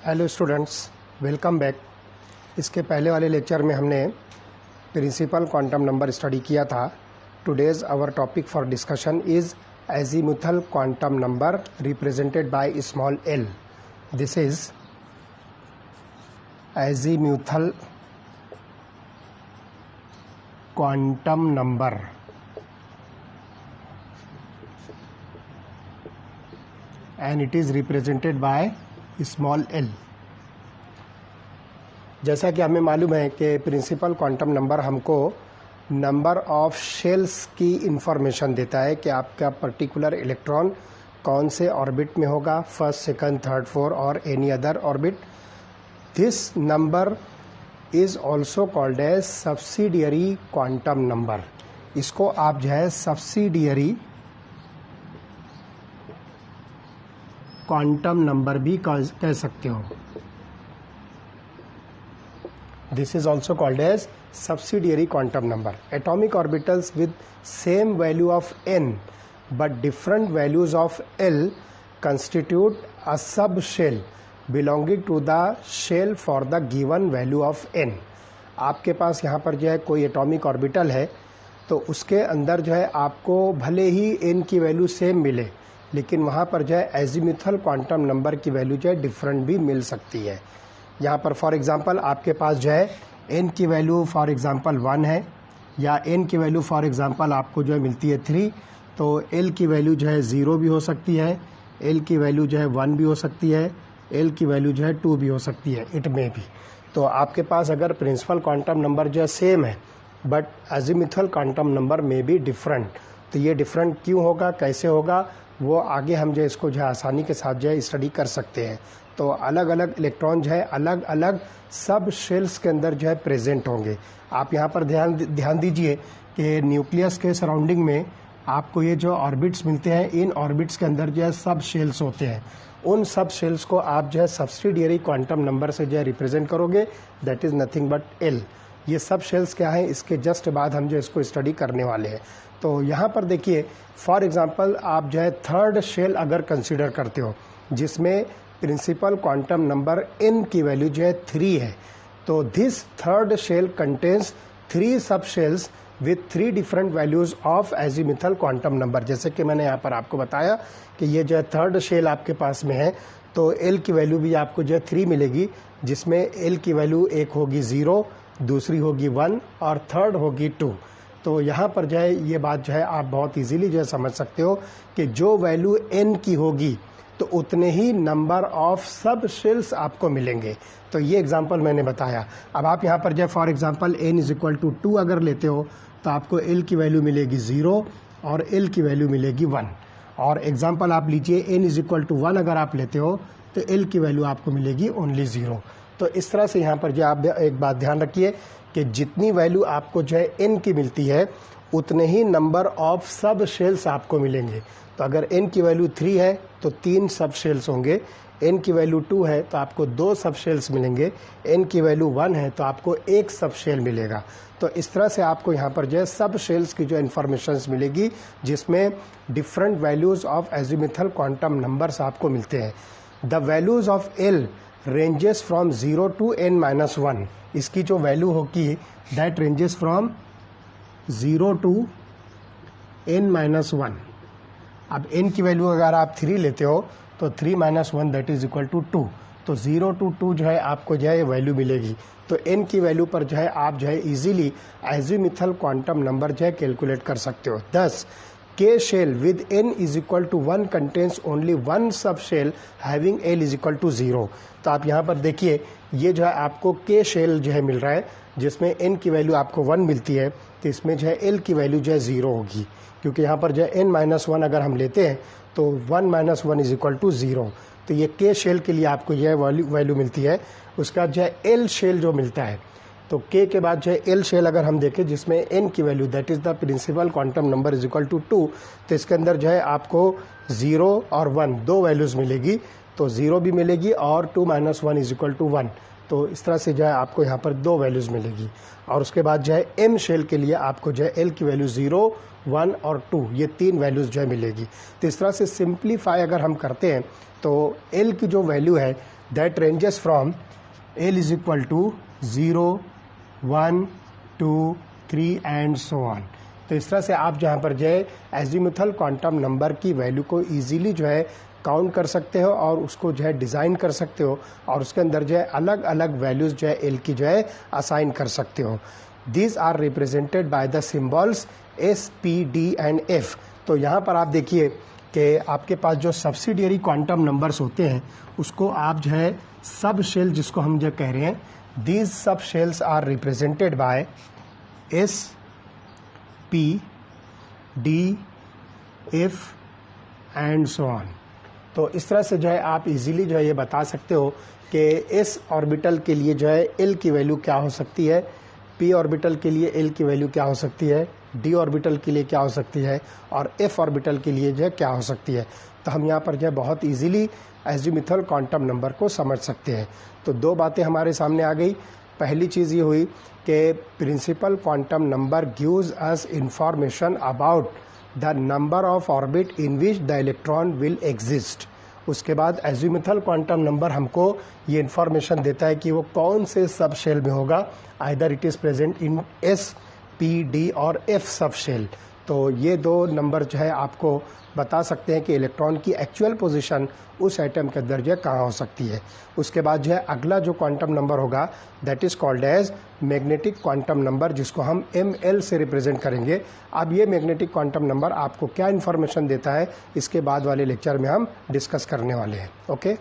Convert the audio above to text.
Hello students, welcome back. इसके पहले वाले लेक्चर में हमने प्रिंसिपल क्वांटम नंबर स्टडी किया था। Today's our topic for discussion is azimuthal quantum number represented by small L. This is azimuthal quantum number and it is represented by small l। जैसा कि हमें मालूम है कि प्रिंसिपल क्वांटम नंबर हमको number of shells की information देता है कि आपका पर्टिकुलर इलेक्ट्रॉन कौन से ऑर्बिट में होगा, फर्स्ट, सेकंड, थर्ड, फोर्थ और any other orbit. This number is also called as subsidiary quantum number. इसको आप जो है सब्सिडियरी क्वांटम नंबर भी कह सकते हो। This is also called as subsidiary quantum number. Atomic orbitals with same value of n but different values of l constitute a sub shell belonging to the shell for the given value of n। आपके पास यहाँ पर जो है कोई atomic orbital है, तो उसके अंदर जो है आपको भले ही n की वैल्यू सेम मिले, लेकिन वहाँ पर जो है एजीमुथल क्वांटम नंबर की वैल्यू जो है डिफरेंट भी मिल सकती है। यहाँ पर फॉर एग्जांपल आपके पास जो है n की वैल्यू फॉर एग्जांपल 1 है, या n की वैल्यू फॉर एग्जांपल आपको जो है मिलती है 3, तो l की वैल्यू जो है 0 भी हो सकती है, l की वैल्यू जो है 1 भी हो सकती है, l की वैल्यू जो है 2 भी हो सकती है, इट में भी। तो आपके पास अगर प्रिंसिपल क्वांटम नंबर जो है सेम है बट एजीमुथल क्वांटम नंबर में भी डिफरेंट, तो ये डिफरेंट क्यों होगा, कैसे होगा, वो आगे हम जो इसको जो है आसानी के साथ जो है स्टडी कर सकते हैं। तो अलग अलग इलेक्ट्रॉन जो है अलग अलग सब शेल्स के अंदर जो है प्रेजेंट होंगे। आप यहाँ पर ध्यान दीजिए कि न्यूक्लियस के सराउंडिंग में आपको ये जो ऑर्बिट्स मिलते हैं, इन ऑर्बिट्स के अंदर जो है सब शेल्स होते हैं। उन सब शेल्स को आप जो है सब्सिडियरी क्वांटम नंबर से जो है रिप्रेजेंट करोगे, that is nothing but L. ये सब शेल्स क्या हैं, इसके जस्ट बाद हम जो इसको स्टडी करने वाले हैं। तो यहाँ पर देखिए फॉर एग्जांपल आप जो है थर्ड शेल अगर कंसीडर करते हो जिसमें प्रिंसिपल क्वांटम नंबर n की वैल्यू जो है 3 है, तो this third shell contains 3 sub shells with 3 different values of azimuthal quantum number. जैसे कि मैंने यहाँ पर आपको बताया कि ये जो है थर्ड शेल आपके पास में है, तो l की वैल्यू भी आपको जो है 3 मिलेगी, जिसमें l की वैल्यू एक होगी 0, दूसरी होगी 1 और थर्ड होगी 2। तो यहाँ पर जो है ये बात जो है आप बहुत इजीली जो है समझ सकते हो कि जो वैल्यू n की होगी तो उतने ही नंबर ऑफ सब शेल्स आपको मिलेंगे। तो ये एग्जांपल मैंने बताया। अब आप यहाँ पर जो है for example n is equal to 2 अगर लेते हो तो आपको l की वैल्यू मिलेगी 0 और l की वैल्यू मिलेगी 1। और एग्जांपल आप लीजिए n इज इक्वल टू 1 अगर आप लेते हो तो l की वैल्यू आपको मिलेगी ओनली 0। तो इस तरह से यहाँ पर जो आप एक बात ध्यान रखिए कि जितनी वैल्यू आपको जो है n की मिलती है उतने ही नंबर ऑफ सब शेल्स आपको मिलेंगे। तो अगर n की वैल्यू 3 है तो 3 सब शेल्स होंगे, n की वैल्यू 2 है तो आपको 2 सब शेल्स मिलेंगे, n की वैल्यू 1 है तो आपको 1 सब शेल मिलेगा। तो इस तरह से आपको यहाँ पर जो है सब शेल्स की जो इन्फॉर्मेशंस मिलेगी जिसमें different values of azimuthal quantum numbers आपको मिलते हैं। The values of l ranges from 0 to n-1। इसकी जो वैल्यू होगी that ranges from 0 to n-1। अब n की वैल्यू अगर आप 3 लेते हो तो 3 - 1 दैट इज इक्वल टू 2। तो 0 टू 2 जो है आपको जो है वैल्यू मिलेगी। तो n की वैल्यू पर जो है आप जो है इजीली एजीमुथल क्वांटम नंबर जो है कैलकुलेट कर सकते हो। 10 K shell with n is equal to 1 contains only one sub shell having l is equal to 0। तो आप यहाँ पर देखिए ये जो है आपको K shell जो है मिल रहा है जिसमें n की वैल्यू आपको 1 मिलती है, तो इसमें जो है l की वैल्यू जो है 0 होगी, क्योंकि यहाँ पर जो है n-1 अगर हम लेते हैं तो 1 - 1 इज इक्वल टू 0। तो ये K shell के लिए आपको यह वैल्यू मिलती है। उसके बाद जो है l shell जो मिलता है, तो K के बाद जो है l शेल अगर हम देखें जिसमें n की value that is the principal quantum number is equal to 2, तो इसके अंदर जो है आपको 0 और 1 दो वैल्यूज मिलेगी। तो 0 भी मिलेगी और 2 - 1 इज इक्वल टू 1। तो इस तरह से जो है आपको यहाँ पर दो वैल्यूज मिलेगी। और उसके बाद जो है m शेल के लिए आपको जो है l की वैल्यू 0, 1 और 2 ये 3 वैल्यूज जो है मिलेगी। तो इस तरह से सिंप्लीफाई अगर हम करते हैं तो l की जो वैल्यू है that ranges from L is equal to 0, 1, 2, 3 and so on. तो इस तरह से आप जहाँ पर जो है एजीमुथल क्वांटम नंबर की वैल्यू को इजीली जो है काउंट कर सकते हो और उसको जो है डिज़ाइन कर सकते हो और उसके अंदर जो है अलग अलग वैल्यूज़ जो है एल की जो है असाइन कर सकते हो। These are represented by the symbols S, P, D and F. तो यहाँ पर आप देखिए कि आपके पास जो सब्सिडियरी क्वांटम नंबर्स होते हैं उसको आप जो है सब शेल जिसको हम जो कह रहे हैं, these sub shells are represented by S, P, D, F and so on. तो इस तरह से जो है आप इजीली जो है ये बता सकते हो कि एस ऑर्बिटल के लिए जो है एल की वैल्यू क्या हो सकती है, पी ऑर्बिटल के लिए एल की वैल्यू क्या हो सकती है, डी ऑर्बिटल के लिए क्या हो सकती है और एफ ऑर्बिटल के लिए जो है क्या हो सकती है। तो हम यहाँ पर जो है बहुत इजीली एजीमुथल क्वांटम नंबर को समझ सकते हैं। तो दो बातें हमारे सामने आ गई। पहली चीज़ ये हुई कि principal quantum number gives us information about the number of orbit in which the electron will exist. उसके बाद एजीमुथल क्वांटम नंबर हमको ये इन्फॉर्मेशन देता है कि वो कौन से सब शेल में होगा, either it is present in S, P, D और एफ सब शेल। तो ये दो नंबर जो है आपको बता सकते हैं कि इलेक्ट्रॉन की एक्चुअल पोजीशन उस एटम के अंदर जो है कहाँ हो सकती है। उसके बाद जो है अगला जो क्वांटम नंबर होगा that is called as magnetic quantum number, जिसको हम ml से रिप्रेजेंट करेंगे। अब ये मैग्नेटिक क्वांटम नंबर आपको क्या इन्फॉर्मेशन देता है इसके बाद वाले लेक्चर में हम डिस्कस करने वाले हैं। ओके।